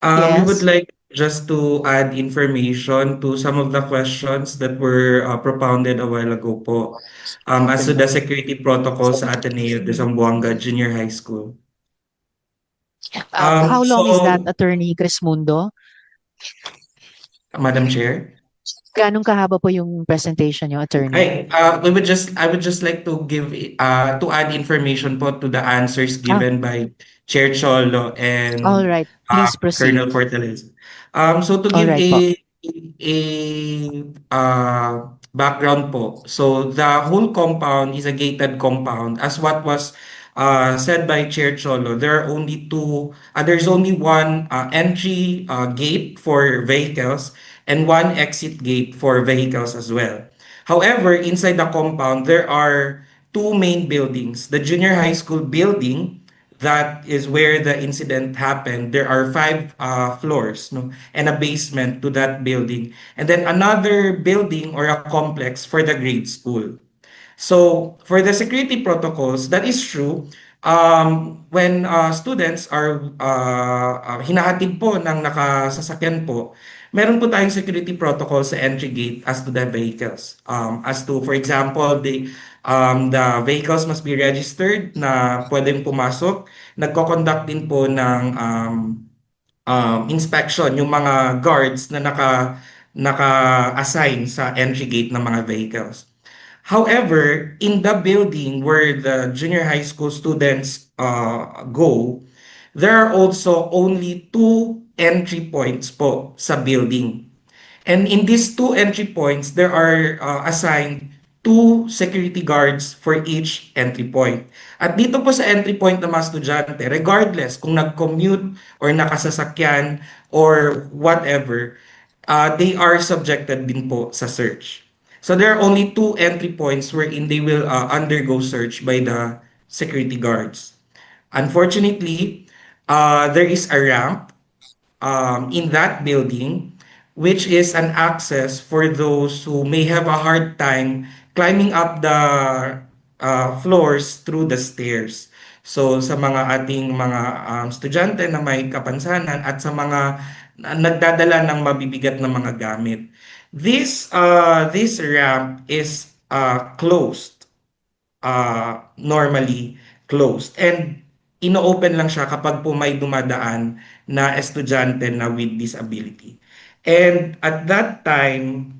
We would Yes. like just to add information to some of the questions that were propounded a while ago po. As to the security protocol sa Ateneo de Zamboanga Junior High School. How long is that, So, Attorney Crismundo? Madam Chair. Ganong kahaba po yung presentation niyo, Attorney? I would just like to give to add information po to the answers Ah, given by Chair Cholo all and right. Please proceed. Colonel Fortaleza. So to All give right po. a background po. So the whole compound is a gated compound as what was said by Chair Cholo. There's only one entry gate for vehicles and one exit gate for vehicles as well. However, inside the compound, there are two main buildings. The junior high school building, that is where the incident happened. There are five floors, no, and a basement to that building. And then another building or a complex for the grade school. So for the security protocols, that is true. When students are hinahatid po ng nakasasakyan po, meron po tayong security protocol sa entry gate as to the vehicles. As to, for example, the vehicles must be registered na pwedeng pumasok. Nagko-conduct din po ng inspection yung mga guards na naka-assign sa entry gate ng mga vehicles. However, in the building where the junior high school students go, there are also only two entry points po sa building. And in these two entry points, there are assigned two security guards for each entry point. At dito po sa entry point ng mga estudyante, regardless kung nag-commute or nakasasakyan or whatever, they are subjected din po sa search. So there are only two entry points wherein they will undergo search by the security guards. Unfortunately, there is a ramp in that building, which is an access for those who may have a hard time climbing up the floors through the stairs. So sa mga ating mga estudyante na may kapansanan at sa mga nagdadala ng mabibigat na mga gamit. This ramp is closed, normally closed. And ino-open lang siya kapag po may dumadaan na estudyante na with disability. And at that time,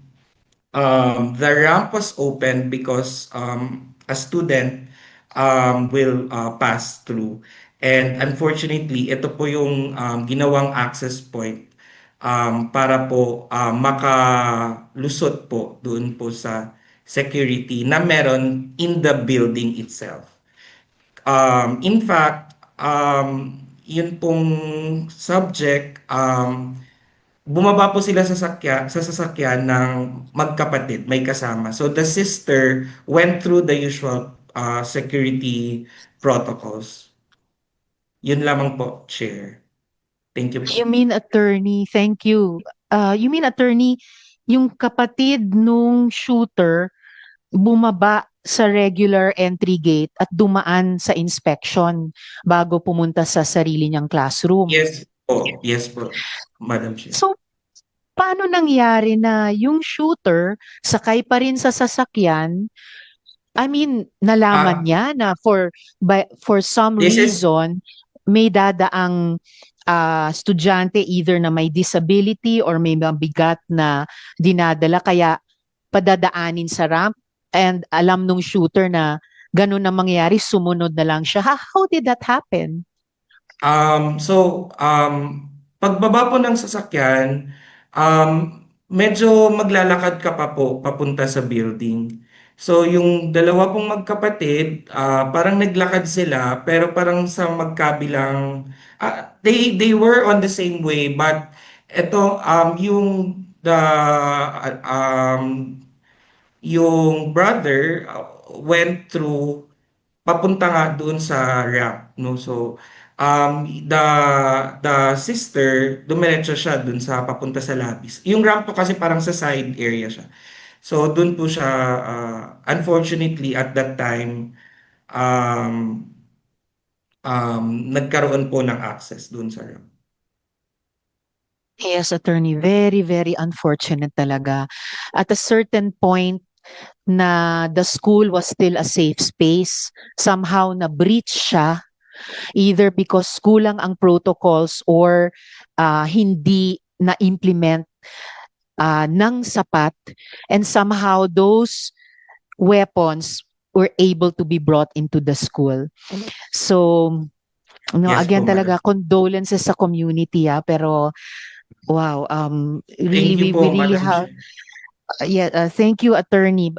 the ramp was open because a student will pass through. And unfortunately, ito po yung ginawang access point para po makalusot po doon po sa security na meron in the building itself. In fact, yun pong subject, bumaba po sila sa sasakyan ng magkapatid, may kasama. So the sister went through the usual security protocols. Yun lamang po, Chair. Thank you You po. mean, Attorney, thank you. You mean, Attorney, yung kapatid nung shooter bumaba sa regular entry gate at dumaan sa inspection bago pumunta sa sarili niyang classroom. Yes po, Madam Chair. So, paano nangyari na yung shooter sakay pa rin sa sasakyan? I mean, nalaman Ah, niya na for some this is reason may dadaang estudyante either na may disability or may mabigat na dinadala kaya padadaanin sa ramp and alam nung shooter na ganun na mangyayari, sumunod na lang siya. How did that happen? pagbaba po ng sasakyan, medyo maglalakad ka pa po papunta sa building. So, yung dalawa pong magkapatid, parang naglakad sila, pero parang sa magkabilang, they were on the same way, but ito, yung brother went through papunta nga doon sa ramp, no? So, the sister, dumiretso siya doon sa papunta sa labis. Yung ramp po kasi parang sa side area siya. So, doon po siya, unfortunately, at that time, um, nagkaroon po ng access doon sa ramp. Yes, attorney, very, very unfortunate talaga. At a certain point na the school was still a safe space, somehow na-breach siya, either because kulang ang protocols or hindi na-implement ng sapat, and somehow those weapons were able to be brought into the school. So, Yes po, again madam. talaga condolences sa community, pero wow, really Thank you we po, really Madam have Chair. yeah, thank you, attorney.